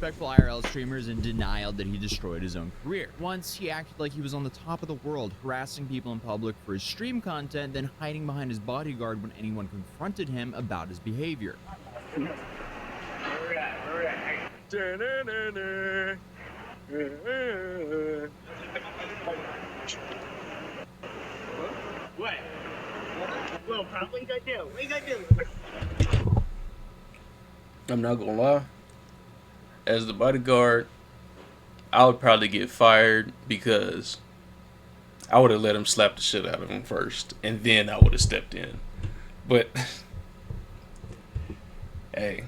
disrespectful IRL streamer is in denial that he destroyed his own career. Once, he acted like he was on the top of the world, harassing people in public for his stream content, then hiding behind his bodyguard when anyone confronted him about his behavior. What? Well, what you gotta do? What you gotta do? I'm not gonna lie. As the bodyguard, I would probably get fired because I would have let him slap the shit out of him first, and then I would have stepped in. But hey,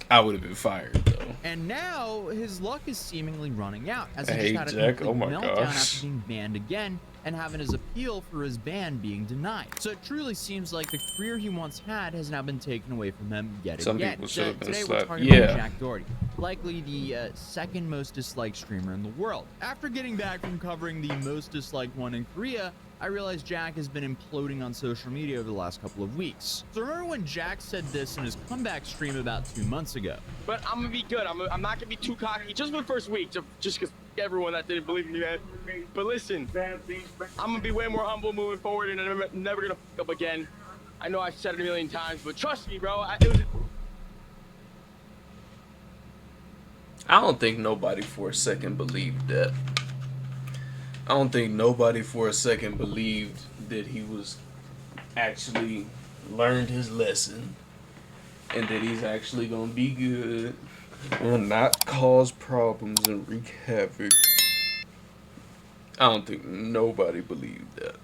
I would have been fired though. And now his luck is seemingly running out, as he Hey, just had a Jack, complete oh my meltdown gosh. after being banned again and having his appeal for his ban being denied. So it truly seems like the career he once had has now been taken away from him yet Some again. people should have been Today we're slapped. talking Yeah. about Jack Doherty, likely the second most disliked streamer in the world. After getting back from covering the most disliked one in Korea, I realized Jack has been imploding on social media over the last couple of weeks. So remember when Jack said this in his comeback stream about 2 months ago? But I'm gonna be good. I'm not gonna be too cocky. Just for the first week, just because everyone that didn't believe me, man. But listen, I'm gonna be way more humble moving forward, and I'm never gonna fuck up again. I know I've said it a million times, but trust me, bro. I don't think nobody for a second believed that. I don't think nobody for a second believed that he was actually learned his lesson and that he's actually gonna be good and not cause problems and wreak havoc. I don't think nobody believed that.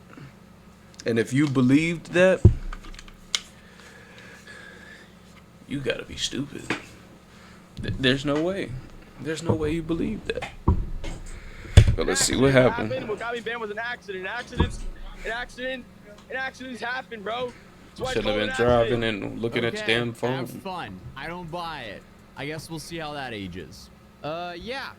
And if you believed that, you gotta be stupid. There's no way. There's no way you believe that. But let's see what happened. What got me banned was an accident. Accidents happen, bro. Should have been driving and looking at your damn phone. Have fun. I don't buy it. I guess we'll see how that ages. Yeah.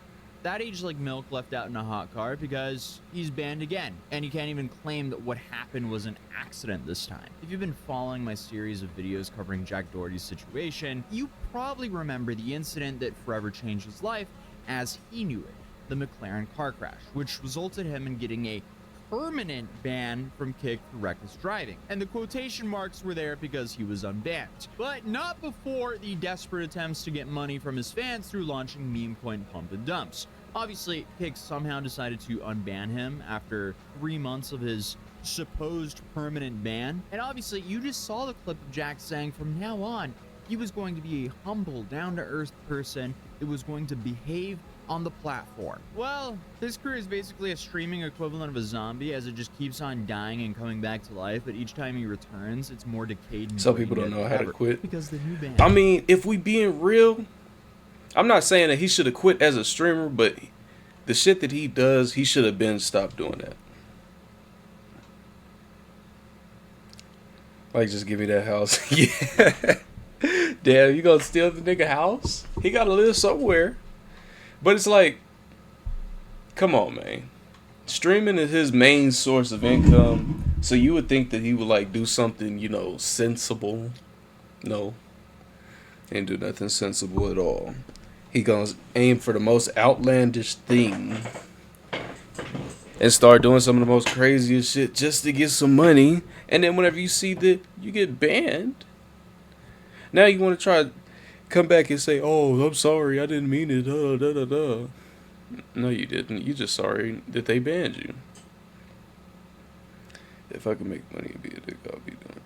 That ages like milk left out in a hot car because he's banned again. And he can't even claim that what happened was an accident this time. If you've been following my series of videos covering Jack Doherty's situation, you probably remember the incident that forever changed his life as he knew it. The McLaren car crash, which resulted him in getting a permanent ban from Kick for reckless driving. And the quotation marks were there because he was unbanned. But not before the desperate attempts to get money from his fans through launching meme coin pump and dumps. Obviously, Kick somehow decided to unban him after 3 months of his supposed permanent ban. And obviously, you just saw the clip of Jack saying from now on, he was going to be a humble, down-to-earth person that was going to behave on the platform. Well, his career is basically a streaming equivalent of a zombie, as it just keeps on dying and coming back to life, but each time he returns, it's more decayed and Some people don't know how to quit. Because the new ban. I mean, if we being real, I'm not saying that he should have quit as a streamer, but the shit that he does, he should have been stopped doing that. Like, just give me that house. Yeah. Damn, you gonna steal the nigga house? He gotta live somewhere. But it's like, come on, man. Streaming is his main source of income, so you would think that he would like do something, you know, sensible. No, he didn't do nothing sensible at all. He gonna aim for the most outlandish thing and start doing some of the most craziest shit just to get some money. And then whenever you see that you get banned, now you want to try to come back and say, "Oh, I'm sorry, I didn't mean it." Da da da. No, you didn't. You just sorry that they banned you. If I could make money and be a dick, I'll be doing it.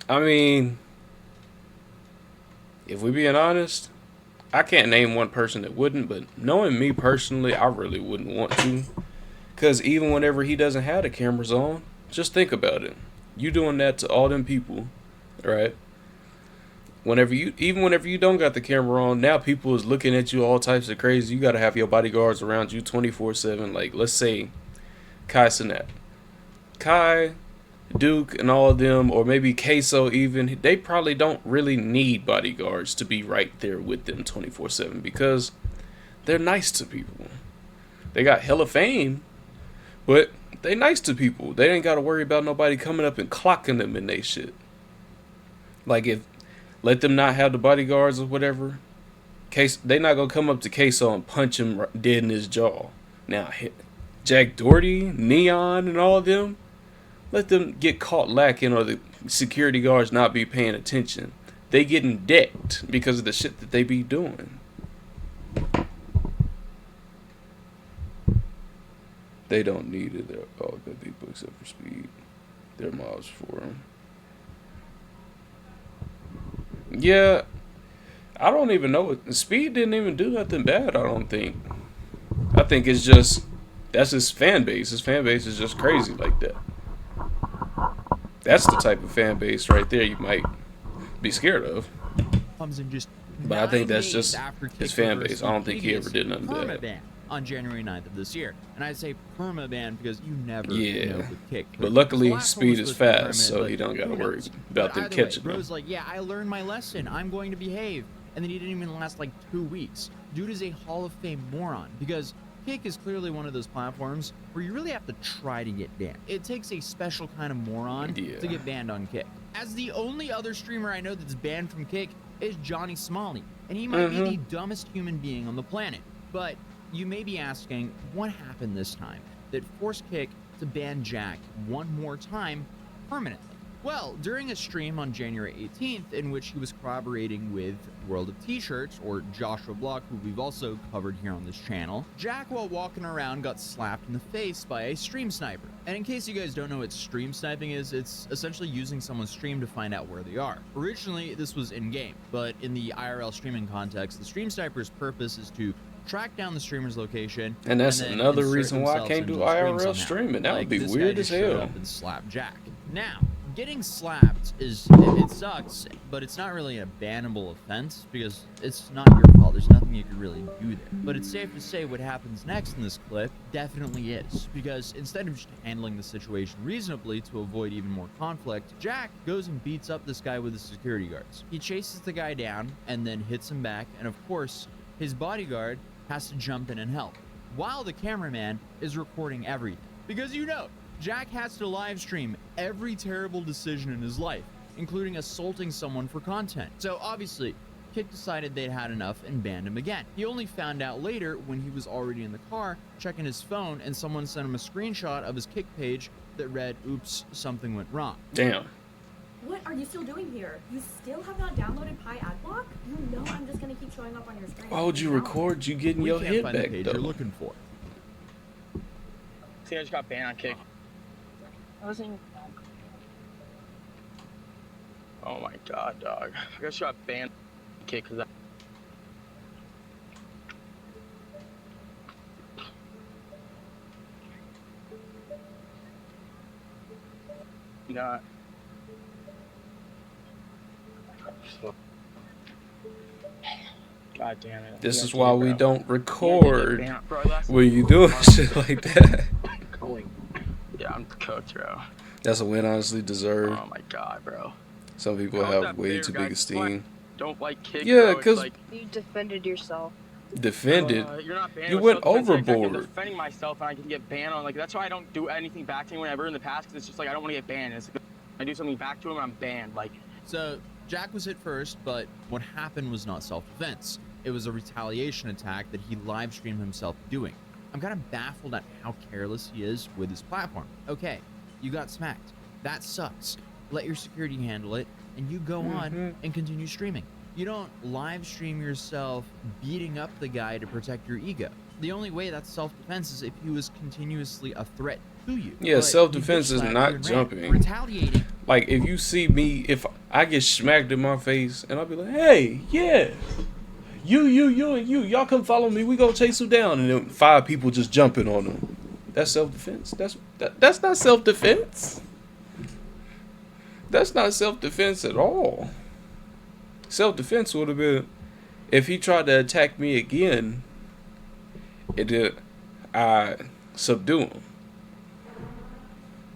I mean, if we're being honest, I can't name one person that wouldn't, but knowing me personally, I really wouldn't want to. Because even whenever he doesn't have the cameras on, just think about it. You doing that to all them people, right? Whenever you don't got the camera on, now people is looking at you all types of crazy. You got to have your bodyguards around you 24/7. Like, let's say Kai Cenat. Kai, Duke, and all of them, or maybe Queso even, they probably don't really need bodyguards to be right there with them 24/7 because they're nice to people. They got hella fame, but they nice to people. They ain't got to worry about nobody coming up and clocking them in they shit. Like, if let them not have the bodyguards or whatever, They not gonna come up to Queso and punch him dead in his jaw. Now, Jack Doherty, Neon, and all of them, let them get caught lacking or the security guards not be paying attention. They getting decked because of the shit that they be doing. They don't need it. They're all good people except for Speed. They're mobs for them. Yeah, I don't even know. Speed didn't even do nothing bad, I don't think. I think it's just, that's his fan base. His fan base is just crazy like that. That's the type of fan base right there you might be scared of. Comes in just But I think that's 9 just days after his Kick fan reversed base. I don't think he previous ever did nothing bad. permaban on January 9th of this year. And I say permaban because you never Yeah. know with Kick. But luckily, The last one Speed was is supposed to be fast, so permanent, he but don't gotta who worry knows? about But them either catching way, him. Bro's like, yeah, I learned my lesson. I'm going to behave. And then he didn't even last like 2 weeks. Dude is a Hall of Fame moron because Kick is clearly one of those platforms where you really have to try to get banned. It takes a special kind of moron Yeah. to get banned on Kick. As the only other streamer I know that's banned from Kick is Johnny Smalley, and he might be the dumbest human being on the planet. But you may be asking, what happened this time that forced Kick to ban Jack one more time permanently? Well, during a stream on January 18th, in which he was collaborating with World of T-Shirts, or Joshua Block, who we've also covered here on this channel, Jack, while walking around, got slapped in the face by a stream sniper. And in case you guys don't know what stream sniping is, it's essentially using someone's stream to find out where they are. Originally, this was in-game, but in the IRL streaming context, the stream sniper's purpose is to track down the streamer's location, And that's then another insert reason why I themselves can't into do the stream IRL somehow. streaming. That would Like, be this guy weird just as showed hell. up and slapped Jack. Now, getting slapped it sucks, but it's not really a bannable offense because it's not your fault. There's nothing you can really do there. But it's safe to say what happens next in this clip definitely is, because instead of just handling the situation reasonably to avoid even more conflict, Jack goes and beats up this guy with his security guards. He chases the guy down and then hits him back, and of course, his bodyguard has to jump in and help, while the cameraman is recording everything. Because Jack has to live stream every terrible decision in his life, including assaulting someone for content. So obviously, Kick decided they'd had enough and banned him again. He only found out later when he was already in the car checking his phone and someone sent him a screenshot of his Kick page that read, "Oops, something went wrong." Damn. What are you still doing here? You still have not downloaded Pi Adblock? You know I'm just gonna keep showing up on your screen. Why would you record you getting We your can't head find the back page though? you're looking for. See, I just got banned on Kick. I wasn't even Oh my god, dog. I just got banned on Kick because not. God damn it. This Yeah, is why we bro. don't Yeah, record bro, last when you doing shit like that. Yeah, I'm cooked, bro. That's a win honestly deserved. Oh my god, bro. Some people How's have that way fair, too big guys? esteem. Don't like Kick. Yeah, bro. It's 'cause like, You defended yourself. Defended. you're not banned You on went self-defense. I overboard. can defending myself and I can get banned on, like, that's why I don't do anything back to anyone ever in the past, because it's just like I don't want to get banned. It's like, I do something back to him and I'm banned. Like, So Jack was hit first, but what happened was not self-defense. It was a retaliation attack that he live streamed himself doing. I'm kind of baffled at how careless he is with his platform. Okay, you got smacked. That sucks. Let your security handle it, and you go on and continue streaming. You don't live stream yourself beating up the guy to protect your ego. The only way that's self-defense is if he was continuously a threat to you. Yeah, But self-defense you is bitch slapped not you and ran. jumping. Retaliating. Like if you see me, if I get smacked in my face and I'll be like, hey, yeah, you and you, y'all come follow me, we gonna chase him down, and then 5 people just jumping on him. That's self-defense. That's not self-defense. That's not self-defense at all. Self-defense would have been if he tried to attack me again, I subdue him.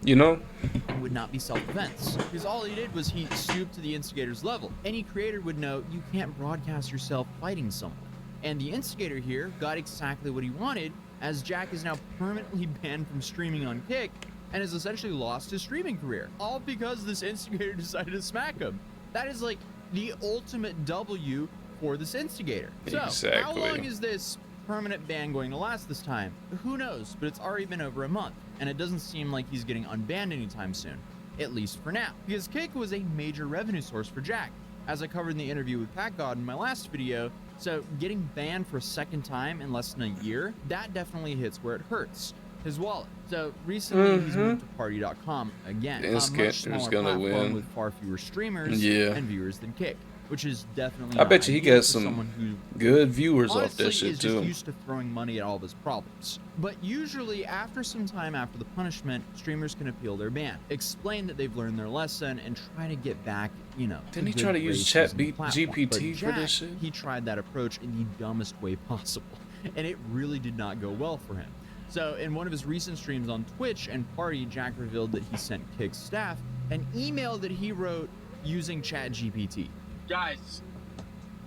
You know? It would not be self-defense, because all he did was he stooped to the instigator's level. Any creator would know you can't broadcast yourself fighting someone. And the instigator here got exactly what he wanted, as Jack is now permanently banned from streaming on Kick and has essentially lost his streaming career, all because this instigator decided to smack him. That is like the ultimate W for this instigator. So, how Exactly. long is this permanent ban going to last this time? Who knows, but it's already been over a month, and it doesn't seem like he's getting unbanned anytime soon, at least for now, because Kick was a major revenue source for Jack, as I covered in the interview with Pat God in my last video. So getting banned for a second time in less than a year, that definitely hits where it hurts, his wallet. So recently he's moved to party.com again, a much smaller platform with far fewer streamers and viewers than Kick, which is definitely I bet you he ideal got for some someone who good viewers off honestly that shit is just too. used to throwing money at all of his problems. But usually after some time after the punishment, streamers can appeal their ban, explain that they've learned their lesson, and try to get back, you know. Didn't he try to use GPT for this shit? He tried that approach in the dumbest way possible, and it really did not go well for him. So in one of his recent streams on Twitch and Party, Jack revealed that he sent Kick's staff an email that he wrote using ChatGPT. Guys,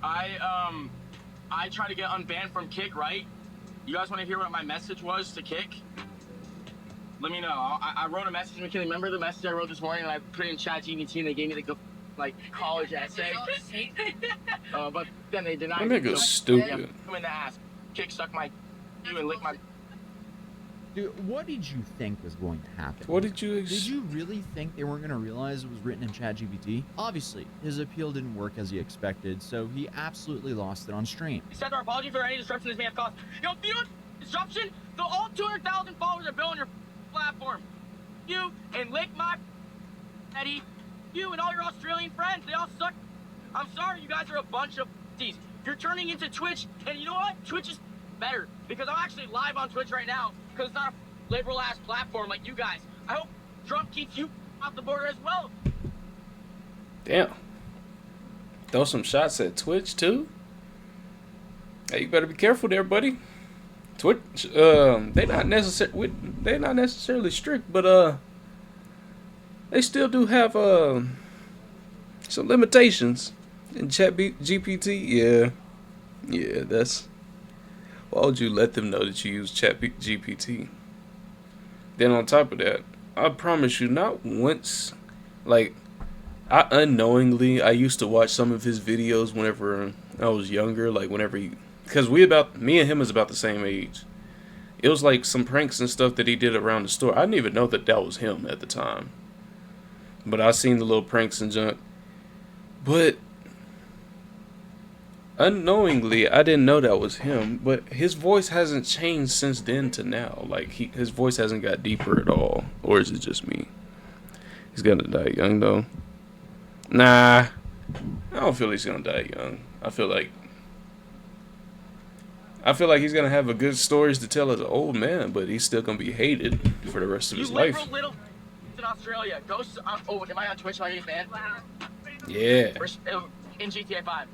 I tried to get unbanned from Kick, right? You guys want to hear what my message was to Kick? Let me know. I wrote a message. McKinley, remember the message I wrote this morning and I put it in ChatGPT and they gave me the college essay? But then they denied That nigga's stupid. I'm in the ass. Kick suck my you and lick my. Dude, what did you think was going to happen? What did you? Did you really think they weren't going to realize it was written in ChatGPT? Obviously, his appeal didn't work as he expected, so he absolutely lost it on stream. He said our apology for any disruption this may have caused. Yo, if you know disruption, the all 200,000 followers are building your platform. You and lick my Eddie. You and all your Australian friends, they all suck. I'm sorry, you guys are a bunch of f***ties. You're turning into Twitch, and you know what? Twitch is better because I'm actually live on Twitch right now because it's not a liberal ass platform like you guys. I hope Trump keeps you off the border as well. Damn. Throw some shots at Twitch too. Hey, you better be careful there, buddy. Twitch, they're not necessarily strict, but they still do have some limitations. In GPT, yeah, that's. Why would you let them know that you use GPT? Then on top of that, I promise you, not once, like, I used to watch some of his videos whenever I was younger, like whenever because me and him is about the same age. It was like some pranks and stuff that he did around the store. I didn't even know that was him at the time. But I seen the little pranks and junk. But unknowingly, I didn't know that was him, but his voice hasn't changed since then to now. Like, his voice hasn't got deeper at all. Or is it just me? He's gonna die young, though. Nah. I don't feel he's gonna die young. I feel like he's gonna have a good stories to tell as an old man, but he's still gonna be hated for the rest of his life. You little in Australia. Ghost. Oh, am I on Twitch? Am I getting banned? Wow. Yeah. In GTA 5.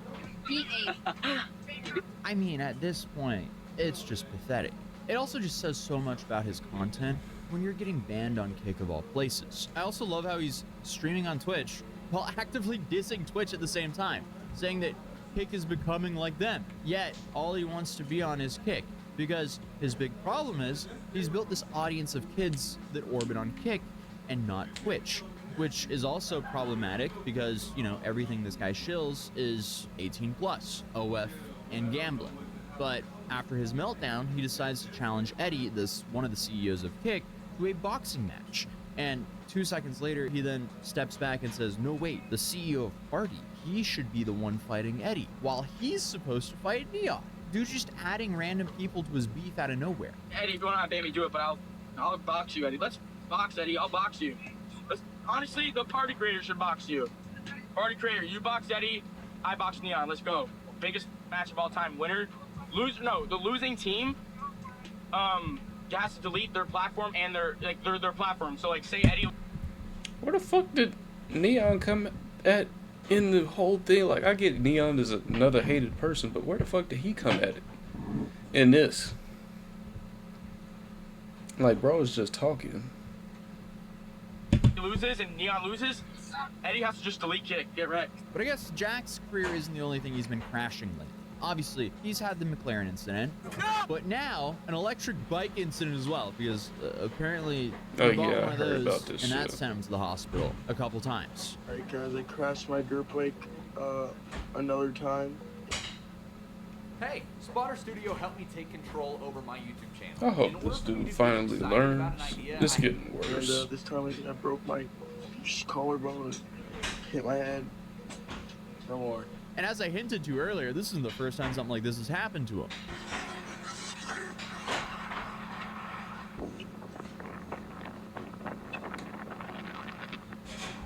I mean, at this point, it's just pathetic. It also just says so much about his content when you're getting banned on Kick of all places. I also love how he's streaming on Twitch while actively dissing Twitch at the same time, saying that Kick is becoming like them. Yet, all he wants to be on is Kick, because his big problem is he's built this audience of kids that orbit on Kick and not Twitch, which is also problematic because, you know, everything this guy shills is 18 plus, OF, and gambling. But after his meltdown, he decides to challenge Eddie, one of the CEOs of Kick, to a boxing match. And 2 seconds later, he then steps back and says, no, wait, the CEO of Party, he should be the one fighting Eddie, while he's supposed to fight Neon. Dude's just adding random people to his beef out of nowhere. Eddie, if you want to ban me, do it, but I'll box you, Eddie. Let's box, Eddie. I'll box you. Honestly, the Party creator should box you. Party creator, you box Eddie, I box Neon. Let's go. Biggest match of all time. Winner. The losing team has to delete their platform and their platform. So like, say Eddie. Where the fuck did Neon come at in the whole thing? Like, I get Neon as another hated person, but where the fuck did he come at it in this? Like, bro is just talking. Loses and Neon loses, Eddie has to just delete Kick, get wrecked. But I guess Jack's career isn't the only thing he's been crashing lately. Obviously, he's had the McLaren incident, but now an electric bike incident as well, because apparently he bought one of those, and that sent him to the hospital a couple times. Alright guys, I crashed my dirt bike another time. Hey, Spotter Studio helped me take control over my YouTube channel. I In hope order this for me dude to get finally excited learns. about an idea, It's I- getting And worse. this time I broke my collarbone and hit my head. No more. And as I hinted to earlier, this isn't the first time something like this has happened to him.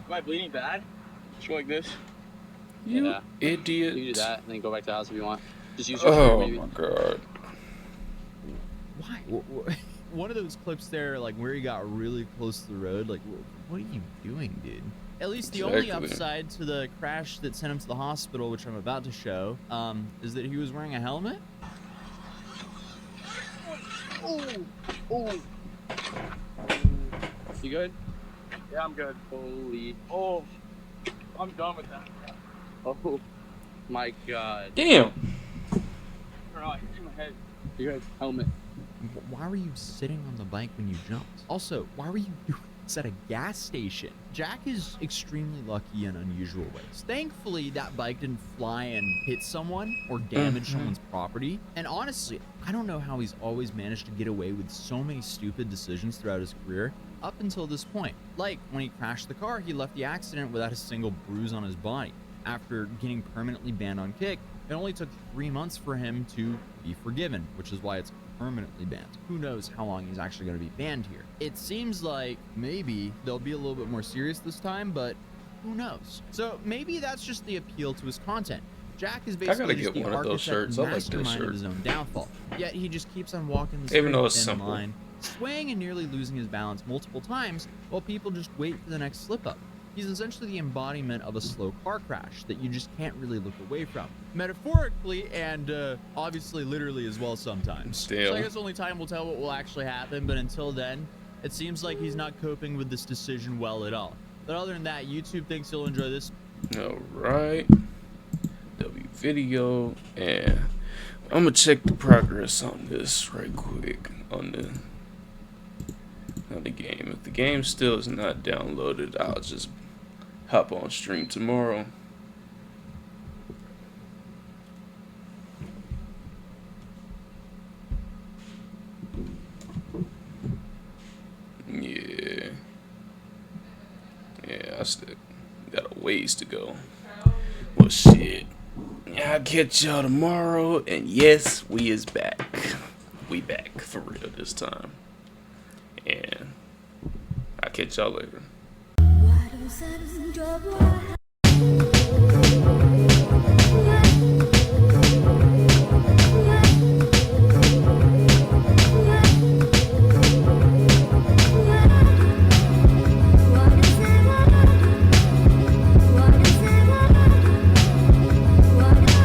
Am I bleeding bad? Just go like this. You Yeah. idiot. You do that and then go back to the house if you want. Just use your Oh finger, maybe. my god. Why? One of those clips there, like where he got really close to the road, like, what are you doing, dude? At least the only Exactly. upside to the crash that sent him to the hospital, which I'm about to show, is that he was wearing a helmet. You good? Yeah, I'm good. Holy. Oh, I'm done with that. Oh my god. Damn. I don't know, I hit my head. You good? Helmet. Why were you sitting on the bike when you jumped? Also, why were you doing this at a gas station? Jack is extremely lucky in unusual ways. Thankfully, that bike didn't fly and hit someone or damage someone's property. And honestly, I don't know how he's always managed to get away with so many stupid decisions throughout his career up until this point. Like, when he crashed the car, he left the accident without a single bruise on his body. After getting permanently banned on Kick, it only took 3 months for him to be forgiven, which is why it's permanently banned. Who knows how long he's actually going to be banned here. It seems like maybe they'll be a little bit more serious this time, but who knows? So maybe that's just the appeal to his content. Jack is gotta basically get just the one of those architect shirts. and I like this mastermind shirt. of his own downfall. Yet he just keeps on walking this Even very though it's thin simple. line, swaying and nearly losing his balance multiple times while people just wait for the next slip up. He's essentially the embodiment of a slow car crash that you just can't really look away from. Metaphorically and obviously literally as well sometimes. Still. So I guess only time will tell what will actually happen, but until then, it seems like he's not coping with this decision well at all. But other than that, YouTube thinks you'll enjoy this. Alright. W video, and I'm gonna check the progress on this right quick on the game. If the game still is not downloaded, I'll just hop on stream tomorrow. Yeah, I still got a ways to go. Well, shit. I'll catch y'all tomorrow, and yes, we is back. We back for real this time. And I'll catch y'all later. Why don't